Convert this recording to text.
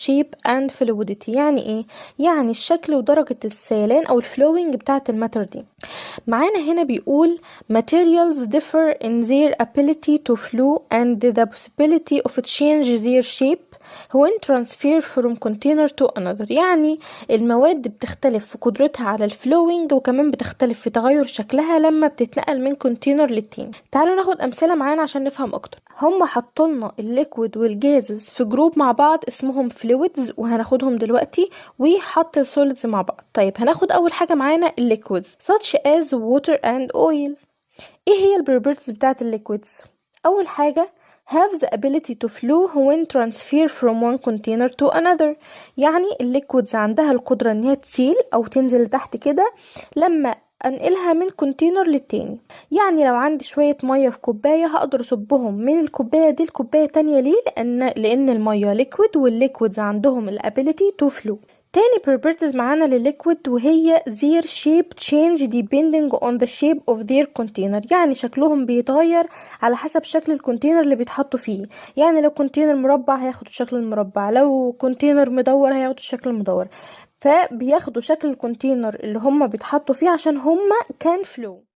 shape and fluidity. يعني ايه؟ يعني الشكل ودرجة السيلان او الفلوينج بتاعة الماتر دي. معانا هنا بيقول materials differ in their ability to flow and the possibility of change their shape when transfer from container to another. يعني المواد بتختلف في قدرتها على الفلوينج، وكمان بتختلف في تغير شكلها لما بتتنقل من كونتينر للتاني. تعالوا ناخد امثله معانا عشان نفهم اكتر. هم حطولنا الليكويد والجازز في جروب مع بعض اسمهم فلويدز، وهناخدهم دلوقتي، وحط السوليدز مع بعض. طيب هناخد اول حاجه معانا الليكويدز such as water and oil. ايه هي البروبرتيز بتاعه الليكويدز؟ اول حاجه have the ability to flow when transfer from one container to another. يعني الليكويدز عندها القدرة ان هي تسيل او تنزل تحت كده لما انقلها من كونتينر للتاني. يعني لو عندي شوية مية في كوباية هقدر اصبهم من الكوباية دي لكوباية تانية. ليه؟ لان المية ليكويد، والليكويدز عندهم الابيليتي to flow. تاني properties معانا للliquid وهي their shape change depending on the shape of their container. يعني شكلهم بيتغير على حسب شكل الكونتينر اللي بيتحطوا فيه. يعني لو كونتينر مربع هياخدوا شكل المربع، لو كونتينر مدور هياخدوا الشكل المدور. فبياخدوا شكل الكونتينر اللي هم بيتحطوا فيه عشان هم كان فلو.